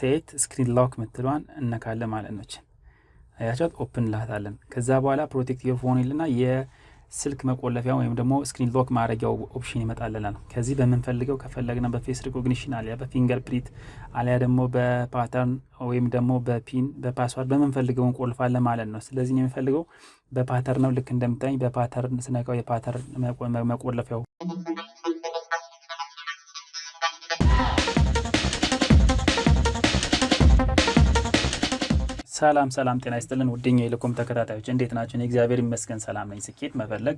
ሴት ስክሪን ሎክ ምትሏን እነካለን ማለት ነው አያቻት ኦፕን ላታለን ከዛ በኋላ ፕሮቴክት ዩር ፎን ይልና የስልክ መቆለፊያ ወይም ደግሞ ስክሪን ሎክ ማድረጊያው ኦፕሽን ይመጣልናል ከዚህ በመንፈልገው ከፈለግና በፌስ ሪኮግኒሽን አሊያ በፊንገር ፕሪንት አሊያ ደግሞ በፓተርን ወይም ደግሞ በፒን በፓስወርድ በመንፈልገው እንቆልፋለን ማለት ነው ስለዚህ ነው የሚፈልገው በፓተርን ነው ልክ እንደምታኝ በፓተርን ስነካው የፓተርን መቆለፊያው ሰላም ጤና ይስጥልን ውድኛ የኤሌኮም ተከታታዮች እንዴት ናችሁ? እኔ እግዚአብሔር ይመስገን ሰላም ነኝ። ስኬት መፈለግ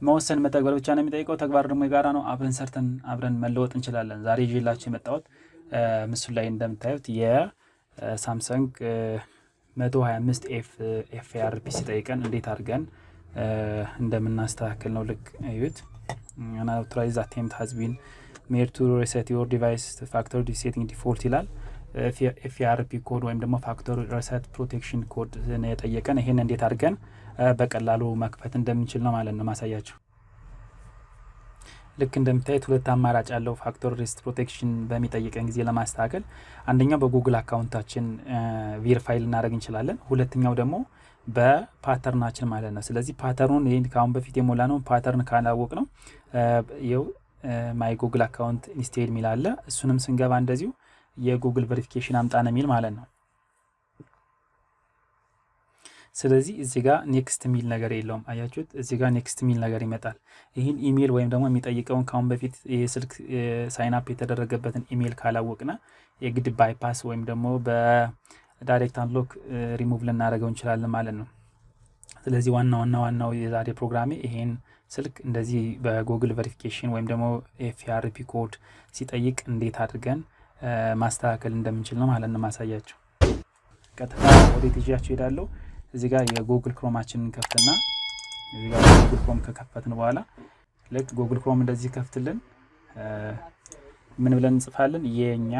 መወሰን መተግበር ብቻ ነው የሚጠይቀው ተግባር ደግሞ የጋራ ነው። አብረን ሰርተን አብረን መለወጥ እንችላለን። ዛሬ ይዤላችሁ የመጣሁት ምስሉ ላይ እንደምታዩት የሳምሰንግ 125 FRP ሲጠይቀን እንዴት አድርገን እንደምናስተካክል ነው። ልክ እዩት። an authorized attempt has been made to reset your device factory setting default ይላል። FRP ኮድ ወይም ደግሞ ፋክተሪ ሪሴት ፕሮቴክሽን ኮድ ነው የጠየቀን። ይሄን እንዴት አድርገን በቀላሉ መክፈት እንደምንችል ነው ማለት ነው ማሳያችሁ። ልክ እንደምታዩት ሁለት አማራጭ ያለው ፋክተሪ ሪሴት ፕሮቴክሽን በሚጠይቀን ጊዜ ለማስተካከል አንደኛው በጉግል አካውንታችን ቬሪፋይ ልናደርግ እንችላለን። ሁለተኛው ደግሞ በፓተርናችን ማለት ነው። ስለዚህ ፓተርኑን ይሄን ካሁን በፊት የሞላነው ፓተርን ካላወቅ ነው ይው ማይ ጉግል አካውንት ኢንስቴል ሚላለ እሱንም ስንገባ እንደዚሁ የጉግል ቬሪፊኬሽን አምጣነ ሚል ማለት ነው። ስለዚህ እዚህ ጋር ኔክስት ሚል ነገር የለውም አያችሁት እዚህ ጋር ኔክስት ሚል ነገር ይመጣል። ይሄን ኢሜል ወይም ደግሞ የሚጠይቀውን ካሁን በፊት የስልክ ሳይን አፕ የተደረገበትን ኢሜል ካላወቅና የግድ ባይፓስ ወይም ደግሞ በዳይሬክት አንሎክ ሪሙቭ ልናደርገው እንችላለን ማለት ነው። ስለዚህ ዋናው የዛሬ ፕሮግራሜ ይሄን ስልክ እንደዚህ በጉግል ቬሪፊኬሽን ወይም ደግሞ FRP ኮድ ሲጠይቅ እንዴት አድርገን ማስተካከል እንደምንችል ነው ማለት ነው ማሳያችሁ። ቀጥታ ወደ ትይዣችሁ ሄዳለሁ። እዚህ ጋር የጉግል ክሮማችንን ከፍተና እዚህ ጋር ጉግል ክሮም ከከፈትን በኋላ ልክ ጉግል ክሮም እንደዚህ ከፍትልን ምን ብለን እንጽፋለን የኛ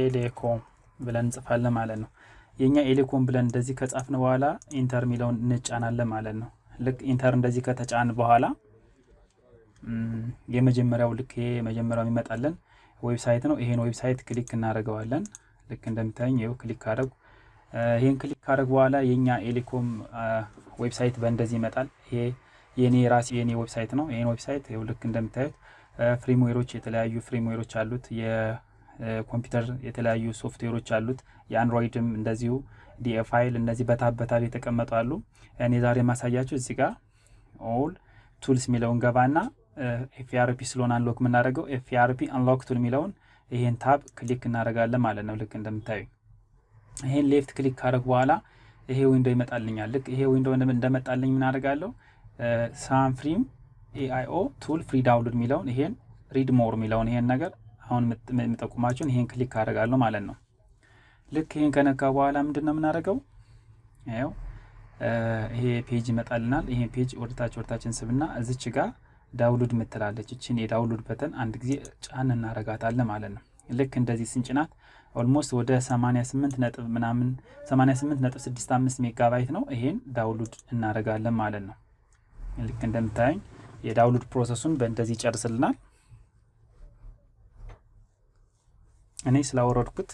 ኤሌኮም ብለን እንጽፋለን ማለት ነው። የኛ ኤሌኮም ብለን እንደዚህ ከጻፍን በኋላ ኢንተር ሚለውን እንጫናለን ማለት ነው። ልክ ኢንተር እንደዚህ ከተጫን በኋላ የመጀመሪያው ልክ የመጀመሪያው ይመጣልን ዌብሳይት ነው። ይሄን ዌብሳይት ክሊክ እናደርገዋለን። ልክ እንደምታዩኝ ይሄው ክሊክ አደረጉ። ይሄን ክሊክ ካደረጉ በኋላ የኛ ኤሌኮም ዌብሳይት በእንደዚህ ይመጣል። ይሄ የኔ ዌብሳይት ነው። ይሄን ዌብሳይት ይሄው ልክ እንደምታዩት ፍሬምዌሮች የተለያዩ ፍሬምዌሮች አሉት። የኮምፒውተር የተለያዩ ሶፍትዌሮች አሉት። የአንድሮይድም እንደዚሁ ዲኤፋይል እነዚህ በታብ የተቀመጡ አሉ። እኔ ዛሬ ማሳያችሁ እዚህ ጋር ኦል ቱልስ ሚለውን ገባና FRP ስለሆነ አንሎክ ምናደርገው FRP አንሎክ ቱል ሚለውን ይሄን ታብ ክሊክ እናደርጋለን ማለት ነው። ልክ እንደምታዩ ይሄን ሌፍት ክሊክ ካደረግ በኋላ ይሄ ዊንዶ ይመጣልኛል። ልክ ይሄ ዊንዶ እንደመጣልኝ ምን አደርጋለሁ ሳምፍሪም AIO ቱል ፍሪ ዳውንሎድ ሚለውን ይሄን ሪድ ሞር ሚለውን ይሄን ነገር አሁን የምጠቁማችሁን ይሄን ክሊክ አደርጋለሁ ማለት ነው። ልክ ይሄን ከነካ በኋላ ምንድነው ምናደርገው ይሄ ፔጅ ይመጣልናል። ይሄ ፔጅ ወርታችን ስብና እዚች ጋር ዳውንሎድ ምትላለች እቺን የዳውንሎድ በተን አንድ ጊዜ ጫን እናረጋታለን ማለት ነው። ልክ እንደዚህ ስንጭናት ኦልሞስት ወደ 88.65 ሜጋባይት ነው። ይሄን ዳውንሎድ እናረጋለን ማለት ነው። ልክ እንደምታዩኝ የዳውንሎድ ፕሮሰሱን በእንደዚህ ጨርስልናል። እኔ ስላወረድኩት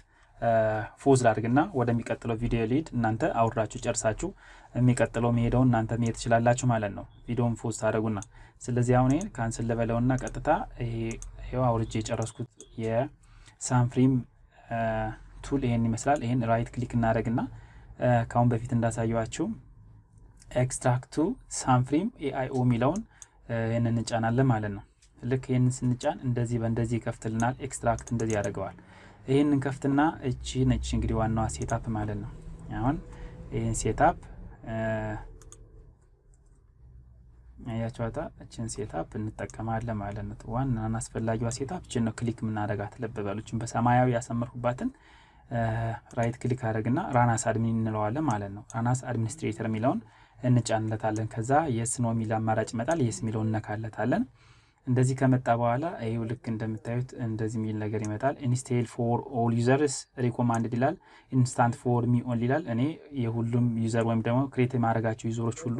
ፎዝ ላድርግና ወደሚቀጥለው ቪዲዮ ሊድ እናንተ አውራችሁ ጨርሳችሁ የሚቀጥለው መሄደው እናንተ መሄድ ትችላላችሁ ማለት ነው። ቪዲዮውን ፎዝ ታደርጉና ስለዚህ አሁን ይሄን ካንሰል ለበለውና ቀጥታ ይሄው አውርጄ ጨረስኩት። የሳምፍሪም ቱል ይሄን ይመስላል። ይሄን ራይት ክሊክ እናደርግና ካሁን በፊት እንዳሳየዋችሁ ኤክስትራክት ቱ ሳምፍሪም AIO ሚለውን ይሄንን እንጫናለን ማለት ነው። ልክ ይሄንን ስንጫን እንደዚህ በእንደዚህ ይከፍትልናል። ኤክስትራክት እንደዚህ ያደርገዋል። ይሄንን ከፍትና እቺ ነች እንግዲህ ዋናዋ ሴትአፕ ማለት ነው። አሁን ይሄን ሴትአፕ አያችኋታ እቺን ሴትአፕ እንጠቀማለን ማለት ነው። ዋናና አስፈላጊዋ ሴትአፕ እቺን ነው ክሊክ ምናደርጋት። ልብ በሉችን በሰማያዊ ያሰመርኩባትን ራይት ክሊክ አድርግና ራናስ አድሚን እንለዋለን ማለት ነው። ራናስ አድሚኒስትሬተር ሚለውን እንጫንለታለን። ከዛ የስ ነው ሚል አማራጭ ይመጣል። የስ ሚለውን ነካለታለን። እንደዚህ ከመጣ በኋላ ይሄው ልክ እንደምታዩት እንደዚህ ሚል ነገር ይመጣል። ኢንስቴል ፎር ኦል ዩዘርስ ሪኮማንድድ ይላል። ኢንስታንት ፎር ሚ ኦንሊ ይላል። እኔ የሁሉም ዩዘር ወይም ደግሞ ክሬት ማድረጋቸው ዩዘሮች ሁሉ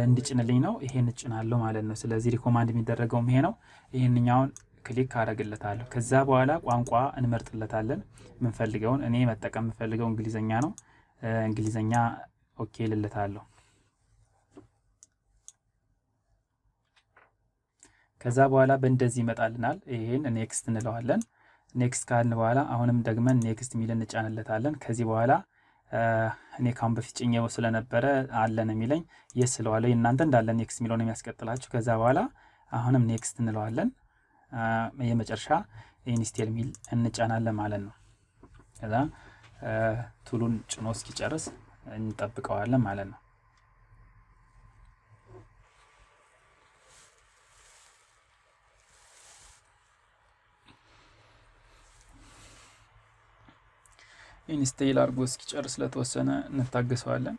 እንድጭንልኝ ነው። ይሄን እጭናለሁ ማለት ነው። ስለዚህ ሪኮማንድ የሚደረገው ይሄ ነው። ይሄንኛውን ክሊክ አረግለታለሁ። ከዛ በኋላ ቋንቋ እንመርጥለታለን ምንፈልገውን። እኔ መጠቀም ምፈልገው እንግሊዘኛ ነው። እንግሊዘኛ ኦኬ ልለታለሁ። ከዛ በኋላ በእንደዚህ ይመጣልናል። ይሄን ኔክስት እንለዋለን። ኔክስት ካልን በኋላ አሁንም ደግመን ኔክስት ሚል እንጫንለታለን። ከዚህ በኋላ እኔ ካሁን በፊት ጭኜው ስለነበረ አለን የሚለኝ የስ ስለዋለው እናንተ እንዳለ ኔክስት ሚለው ነው የሚያስቀጥላችሁ። ከዛ በኋላ አሁንም ኔክስት እንለዋለን። የመጨረሻ ኢንስቴል ሚል እንጫናለን ማለት ነው። ከዛ ቱሉን ጭኖ እስኪጨርስ እንጠብቀዋለን ማለት ነው። ኢንስቴል አድርጎ እስኪጨርስ ለተወሰነ እንታገሰዋለን።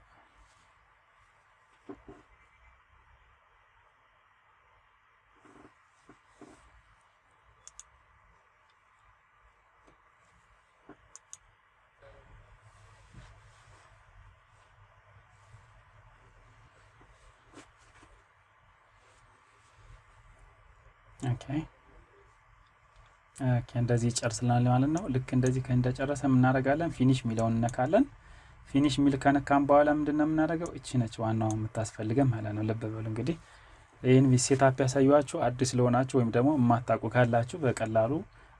ኦኬ እንደዚህ ጨርስልናል ማለት ነው። ልክ እንደዚህ እንደጨረሰ እናደርጋለን ፊኒሽ ሚለውን እንነካለን። ፊኒሽ ሚል ከነካም በኋላ ምንድነው የምናደርገው? እቺ ነች ዋናው የምታስፈልገን ማለት ነው። ልብ በሉ እንግዲህ ይሄን ሴትአፕ ያሳዩአችሁ አዲስ ለሆናችሁ ወይም ደግሞ የማታውቁ ካላችሁ በቀላሉ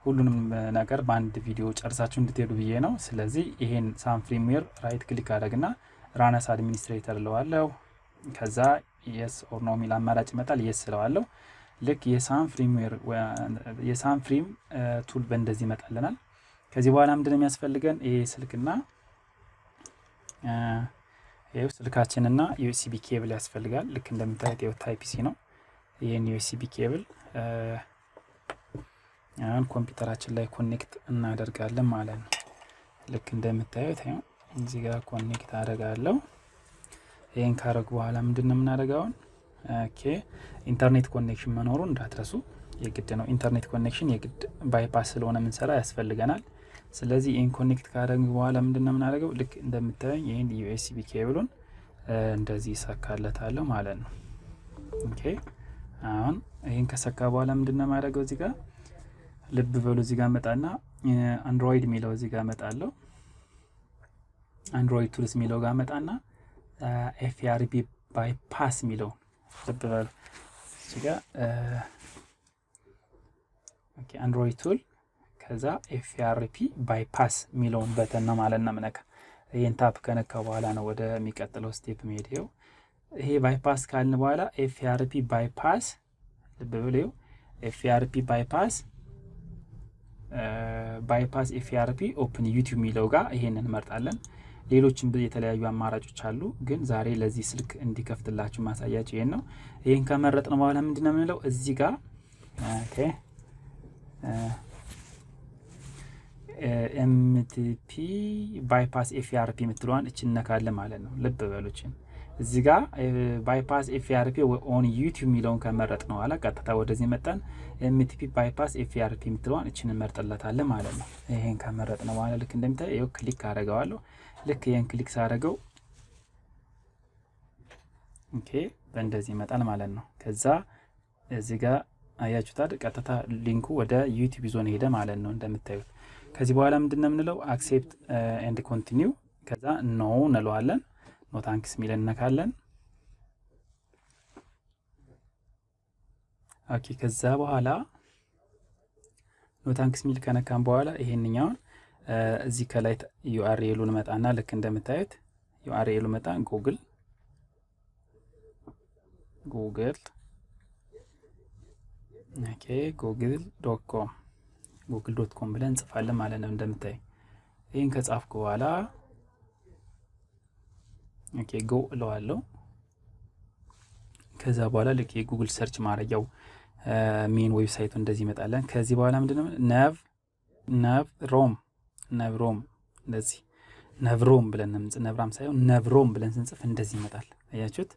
ሁሉንም ነገር በአንድ ቪዲዮ ጨርሳችሁ እንድትሄዱ ብዬ ነው። ስለዚህ ይሄን ሳም ፍሪምዌር ራይት ክሊክ አደረግና ራነስ አድሚኒስትሬተር ለዋለው። ከዛ የስ ኦር ኖ ሚል አማራጭ ይመጣል። የስ ለዋለው። ልክ የሳም ፍሪምዌር የሳም ፍሪም ቱል በእንደዚህ ይመጣልናል። ከዚህ በኋላ ምንድነው የሚያስፈልገን? ይሄ ስልክና ይሄው ስልካችንና ዩኤስቢ ኬብል ያስፈልጋል። ልክ እንደምታዩት ይሄው ታይፕ ሲ ነው። ይሄን ዩኤስቢ ኬብል አሁን ኮምፒውተራችን ላይ ኮኔክት እናደርጋለን ማለት ነው። ልክ እንደምታዩት ይሄው እዚህ ጋር ኮኔክት አደርጋለሁ። ይሄን ካረግ በኋላ ምንድነው የምናደርገው? ኦኬ ኢንተርኔት ኮኔክሽን መኖሩን እንዳትረሱ የግድ ነው። ኢንተርኔት ኮኔክሽን የግድ ባይፓስ ስለሆነ ምንሰራ ያስፈልገናል። ስለዚህ ይሄን ኮኔክት ካደረግን በኋላ ምንድነው የምናደርገው? ልክ እንደምታዩኝ ይሄን ዩኤስቢ ኬብሉን እንደዚህ ሰካለታለሁ ማለት ነው። ኦኬ አሁን ይሄን ከሰካ በኋላ ምንድነው የማደርገው? እዚህ ጋር ልብ በሉ እዚህ ጋር መጣና አንድሮይድ ሚለው እዚህ ጋር መጣለው። አንድሮይድ ቱልስ ሚለው ጋር መጣና ኤፍአርፒ ባይፓስ ሚለው ልብ በሉ እዚህ ጋር ኦኬ አንድሮይድ ቱል ከዛ ኤፍአርፒ ባይፓስ ሚለውን በተን ነው ማለት ነው ምነካ። ይሄን ታፕ ከነካ በኋላ ነው ወደ የሚቀጥለው ስቴፕ መሄድው። ይሄ ባይፓስ ካልን በኋላ ኤፍአርፒ ባይፓስ ልብ በሉ ኤፍአርፒ ባይፓስ ባይፓስ ኤፍአርፒ ኦፕን ዩቲዩብ ሚለው ጋር ይሄንን እንመርጣለን። ሌሎችም የተለያዩ አማራጮች አሉ፣ ግን ዛሬ ለዚህ ስልክ እንዲከፍትላችሁ ማሳያችሁ ይሄን ነው። ይሄን ከመረጥን በኋላ ምንድነው የምንለው? እዚህ ጋር ኦኬ ኤምቲፒ ባይፓስ ኤፍአርፒ የምትለዋን እቺ ነካለን ማለት ነው። ልብ በሉችን እዚህ ጋር ባይፓስ ኤፍአርፒ ኦን ዩቲዩብ ሚለውን ከመረጥ ነው አላ ቀጥታ ወደዚህ መጣን። ኤምቲፒ ባይፓስ ኤፍአርፒ የምትለዋን እቺን እንመርጥለታለን ማለት ነው። ይሄን ከመረጥ ነው በኋላ ልክ እንደምታዩ ይሄው ክሊክ አደርገዋለሁ። ልክ ይሄን ክሊክ ሳደርገው ኦኬ በእንደዚህ ይመጣል ማለት ነው። ከዛ እዚህ ጋር አያችሁታል ቀጥታ ሊንኩ ወደ ዩቲዩብ ዞን ሄደ ማለት ነው እንደምታዩት። ከዚህ በኋላ ምንድነው የምንለው? አክሴፕት ኤንድ ኮንቲኒው ከዛ ኖ እንለዋለን። ኖ ታንክስ ሚል እንነካለን። ኦኬ ከዛ በኋላ ኖ ታንክስ ሚል ከነካን በኋላ ይሄንኛውን እዚህ ከላይ ዩአርኤሉን መጣና ልክ እንደምታዩት ዩአርኤሉ መጣ ጉግል ኦኬ google.com google.com ብለን እንጽፋለን ማለት ነው እንደምታይ። ይሄን ከጻፍኩ በኋላ ኦኬ ጎ እለዋለሁ። ከዛ በኋላ ልክ የጉግል ሰርች ማድረጊያው ሜን ዌብሳይቱ እንደዚህ ይመጣለን። ከዚህ በኋላ ምንድነው ነቭሮም እንደዚህ ነቭሮም ብለን ነቭራም ሳይሆን ነቭሮም ብለን ስንጽፍ እንደዚህ ይመጣል። አያችሁት?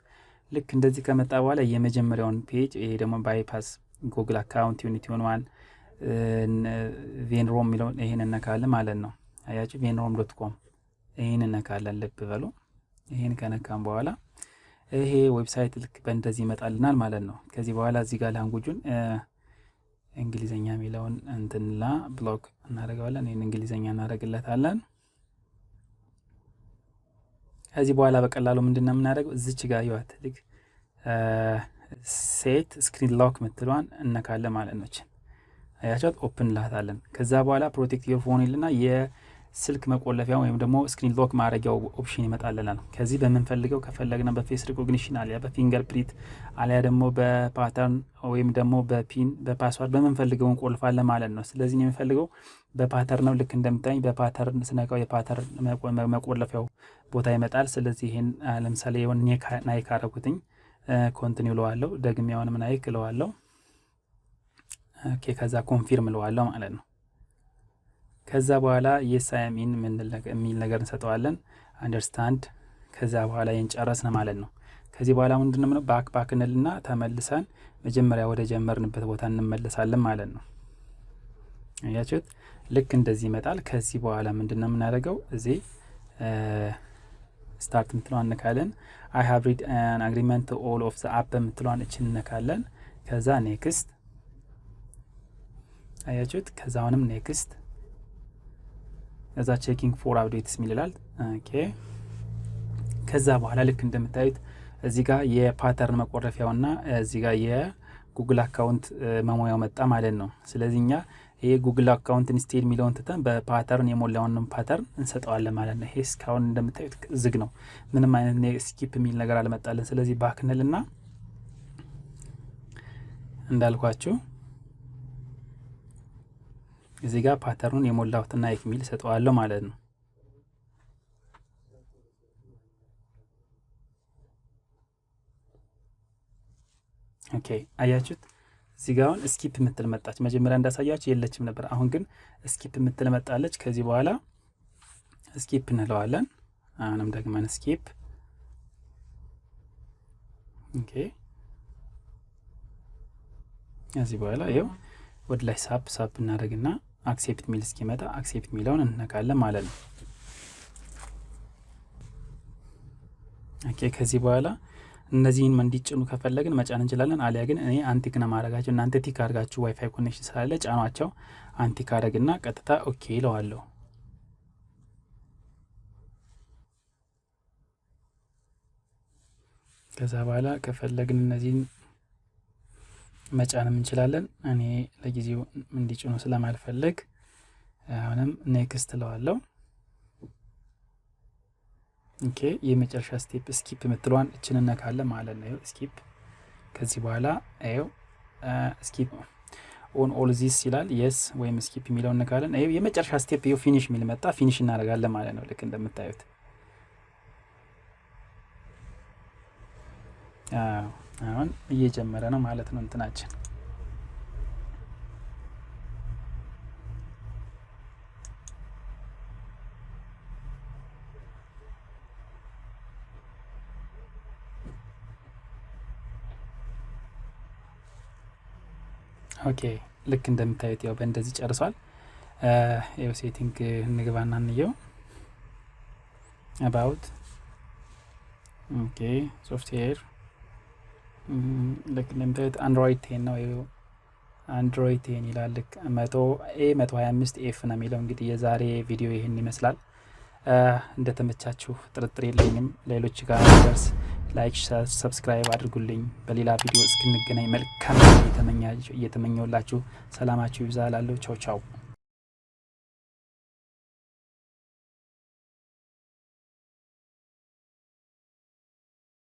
ልክ እንደዚህ ከመጣ በኋላ የመጀመሪያውን ፔጅ ይሄ ደግሞ ባይፓስ ጉግል አካውንት ዩኒቲ 1 ቬንሮም ሚለውን ይሄን እንነካለን ማለት ነው። አያችሁ venrom.com ይሄን እንነካለን። ልብ በሉ ይሄን ከነካን በኋላ ይሄ ዌብሳይት ልክ በእንደዚህ ይመጣልናል ማለት ነው። ከዚህ በኋላ እዚህ ጋር ላንጉጁን እንግሊዘኛ የሚለውን እንትንላ ብሎክ እናደርጋለን። ይሄን እንግሊዘኛ እናደርግለታለን። ከዚህ በኋላ በቀላሉ ምንድነው የምናደርገው እዚች ጋር ይዋት ልክ ሴት ስክሪን ሎክ ምትሏን እነካለን ማለት ነው። አያቻት ኦፕን ላታለን። ከዛ በኋላ ፕሮቴክት ዩር ፎን ይልና የስልክ መቆለፊያ ወይም ደግሞ ስክሪን ሎክ ማድረጊያው ኦፕሽን ይመጣልናል። ከዚህ በመንፈልገው ከፈለግና በፌስ ሪኮግኒሽን አሊያ በፊንገር ፕሪንት አሊያ ደግሞ በፓተርን ወይም ደግሞ በፒን በፓስወርድ በመንፈልገው እንቆልፋለን ማለት ነው። ስለዚህ ነው የምፈልገው በፓተርን ነው። ልክ እንደምታዩኝ በፓተርን ስነካው የፓተርን መቆለፊያው ቦታ ይመጣል። ስለዚህ ይሄን ለምሳሌ የሆነ ናይክ አረኩትኝ ኮንቲኒው ለዋለው ደግሜ ያውንም ናይክ ለዋለው ኦኬ ከዛ ኮንፊርም ለዋለው ማለት ነው። ከዛ በኋላ yes I am in የሚል ነገር እንሰጠዋለን አንደርስታንድ። ከዛ በኋላ እንጨረስን ማለት ነው። ከዚህ በኋላ ምንድነው ባክ እንልና ተመልሰን መጀመሪያ ወደ ጀመርንበት ቦታ እንመለሳለን ማለት ነው። አያችሁት ልክ እንደዚህ ይመጣል። ከዚህ በኋላ ምንድነው የምናደርገው እዚህ ስታርት ምትሏን እንነካለን። I have read an agreement to all of the app ምትሏን እቺን እንነካለን። ከዛ ኔክስት አያችሁት ከዛ አሁንም ኔክስት ከዛ ቼኪንግ ፎር አፕዴትስ ይላል። ኦኬ ከዛ በኋላ ልክ እንደምታዩት እዚህ ጋር የፓተርን መቆረፊያውና እዚህ ጋር የጉግል አካውንት መሞያው መጣ ማለት ነው። ስለዚህኛ ይሄ ጉግል አካውንት ኢንስቴድ ሚሊዮን ተተን በፓተርን የሞላውን ፓተርን እንሰጠዋለን ማለት ነው። ይሄ እስካሁን እንደምታዩት ዝግ ነው። ምንም አይነት ስኪፕ ሚል ነገር አልመጣለን። ስለዚህ ባክነልና እንዳልኳችሁ እዚህ ጋር ፓተርኑን የሞላውትና ኢክሚል ሰጠዋለሁ ማለት ነው። ኦኬ አያችሁት እዚህ ጋር አሁን ስኪፕ ምትል መጣች። መጀመሪያ እንዳሳያችሁ የለችም ነበር። አሁን ግን ስኪፕ ምትል መጣለች። ከዚህ በኋላ ስኪፕ እንለዋለን። አሁንም ደግመን ስኪፕ ኦኬ እዚህ በኋላ ይሄው ወደ ላይ ሳፕ እናደርግና አክሴፕት ሚል እስኪመጣ አክሴፕት ሚለውን እንነካለን ማለት ነው። ኦኬ ከዚህ በኋላ እነዚህን እንዲጭኑ ከፈለግን መጫን እንችላለን። አሊያ ግን እኔ አንቲክ ነው ማድረጋቸው። እናንተ ቲክ አድርጋችሁ ዋይፋይ ኮኔክሽን ስላለ ጫኗቸው። አንቲክ አድርግና ቀጥታ ኦኬ ይለዋለሁ። ከዛ በኋላ ከፈለግን እነዚህን መጫንም እንችላለን። እኔ ለጊዜው እንዲጭኑ ስለማልፈልግ አሁንም ኔክስት ለዋለሁ። ኦኬ የመጨረሻ ስቴፕ ስኪፕ ምትሏን እቺን እንነካለን ማለት ነው። ስኪፕ ከዚህ በኋላ አይው ስኪፕ ኦን ኦል ዚስ ይላል። yes ወይም ስኪፕ የሚለውን እንነካለን። አይው የመጨረሻ ስቴፕ ይው ፊኒሽ ሚል መጣ። ፊኒሽ እናደርጋለን ማለት ነው። ልክ እንደምታዩት አሁን እየጀመረ ነው ማለት ነው እንትናችን። ኦኬ ልክ እንደምታዩት ያው በእንደዚህ ጨርሷል። ያው ሴቲንግ እንግባና እንየው about ኦኬ ሶፍትዌር ልክ እንደምታዩት አንድሮይድ 10 ነው። ይሄው አንድሮይድ 10 ይላል። ልክ 125F ነው የሚለው። እንግዲህ የዛሬ ቪዲዮ ይሄን ይመስላል። እንደተመቻችሁ ጥርጥር የለኝም። ሌሎች ጋር ደርስ ላይክ ሰብስክራይብ አድርጉልኝ። በሌላ ቪዲዮ እስክንገናኝ መልካም እየተመኘሁላችሁ ሰላማችሁ ይብዛላለሁ። ቻው ቻው።